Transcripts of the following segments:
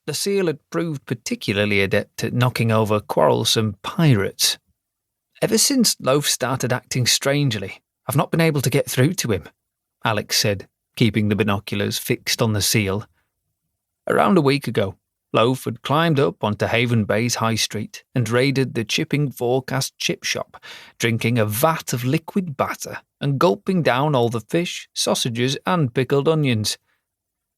The seal had proved particularly adept at knocking over quarrelsome pirates. Ever since Loaf started acting strangely, I've not been able to get through to him, Alex said, keeping the binoculars fixed on the seal. Around a week ago, Loaf had climbed up onto Haven Bay's high street and raided the Chipping Forecast chip shop, drinking a vat of liquid batter and gulping down all the fish, sausages and pickled onions.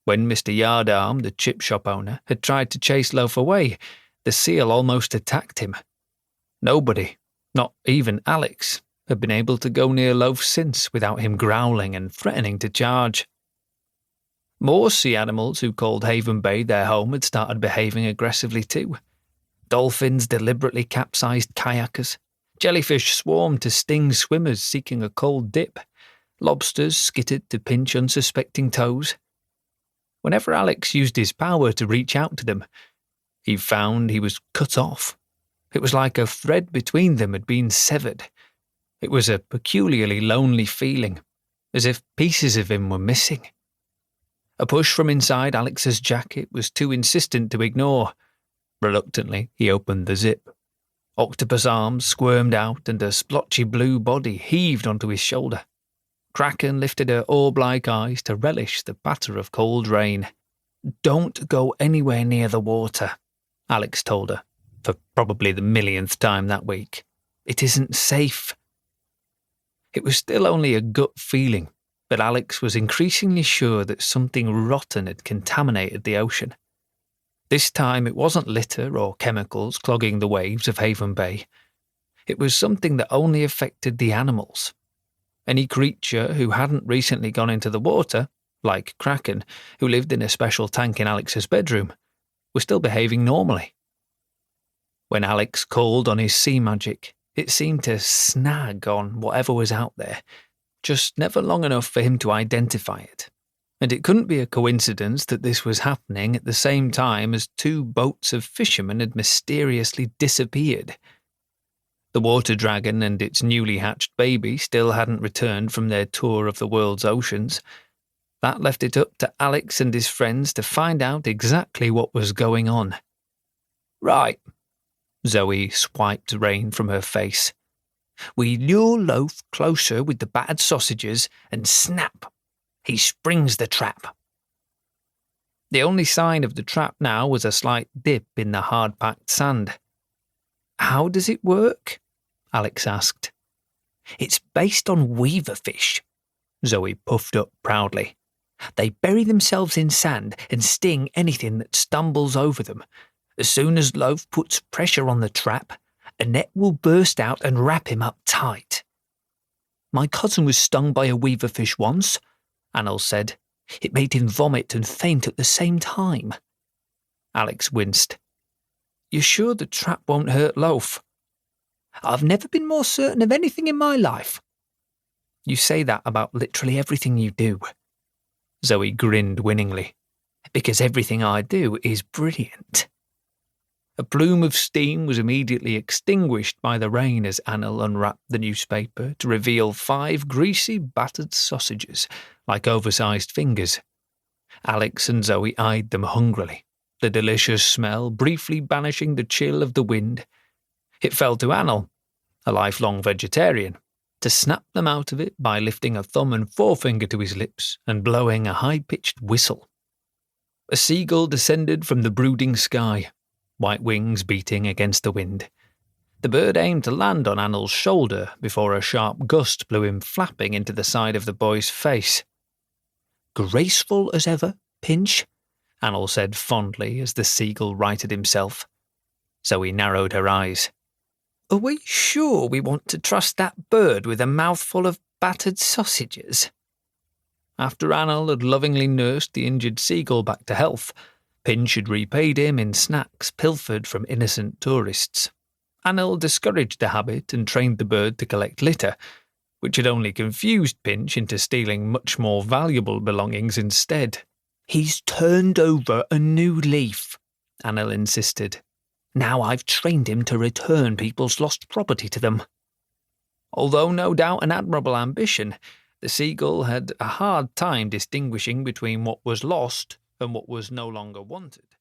When Mr. Yardarm, the chip shop owner, had tried to chase Loaf away, the seal almost attacked him. Nobody, not even Alex, had been able to go near Loaf since without him growling and threatening to charge. More sea animals who called Haven Bay their home had started behaving aggressively too. Dolphins deliberately capsized kayakers. Jellyfish swarmed to sting swimmers seeking a cold dip. Lobsters skittered to pinch unsuspecting toes. Whenever Alex used his power to reach out to them, he found he was cut off. It was like a thread between them had been severed. It was a peculiarly lonely feeling, as if pieces of him were missing. A push from inside Alex's jacket was too insistent to ignore. Reluctantly, he opened the zip. Octopus arms squirmed out and a splotchy blue body heaved onto his shoulder. Kraken lifted her orb-like eyes to relish the patter of cold rain. "Don't go anywhere near the water," Alex told her, for probably the millionth time that week. "It isn't safe." It was still only a gut feeling, but Alex was increasingly sure that something rotten had contaminated the ocean. This time it wasn't litter or chemicals clogging the waves of Haven Bay. It was something that only affected the animals. Any creature who hadn't recently gone into the water, like Kraken, who lived in a special tank in Alex's bedroom, was still behaving normally. When Alex called on his sea magic, it seemed to snag on whatever was out there, just never long enough for him to identify it. And it couldn't be a coincidence that this was happening at the same time as 2 boats of fishermen had mysteriously disappeared. The water dragon and its newly hatched baby still hadn't returned from their tour of the world's oceans. That left it up to Alex and his friends to find out exactly what was going on. "Right." Zoe swiped rain from her face. "We lure Loaf closer with the battered sausages and snap. He springs the trap." The only sign of the trap now was a slight dip in the hard-packed sand. "How does it work?" Alex asked. "It's based on weaver fish," Zoe puffed up proudly. "They bury themselves in sand and sting anything that stumbles over them. As soon as Loaf puts pressure on the trap, a net will burst out and wrap him up tight." "My cousin was stung by a weaverfish once," Annel said. "It made him vomit and faint at the same time." Alex winced. "You're sure the trap won't hurt Loaf?" "I've never been more certain of anything in my life." "You say that about literally everything you do." Zoe grinned winningly. "Because everything I do is brilliant." A plume of steam was immediately extinguished by the rain as Annel unwrapped the newspaper to reveal 5 greasy, battered sausages, like oversized fingers. Alex and Zoe eyed them hungrily, the delicious smell briefly banishing the chill of the wind. It fell to Annel, a lifelong vegetarian, to snap them out of it by lifting a thumb and forefinger to his lips and blowing a high-pitched whistle. A seagull descended from the brooding sky, white wings beating against the wind. The bird aimed to land on Annel's shoulder before a sharp gust blew him flapping into the side of the boy's face. "Graceful as ever, Pinch," Annel said fondly as the seagull righted himself. Zoe narrowed her eyes. "Are we sure we want to trust that bird with a mouthful of battered sausages?" After Annel had lovingly nursed the injured seagull back to health, Pinch had repaid him in snacks pilfered from innocent tourists. Annel discouraged the habit and trained the bird to collect litter, which had only confused Pinch into stealing much more valuable belongings instead. "He's turned over a new leaf," Annel insisted. "Now I've trained him to return people's lost property to them." Although no doubt an admirable ambition, the seagull had a hard time distinguishing between what was lost and what was no longer wanted.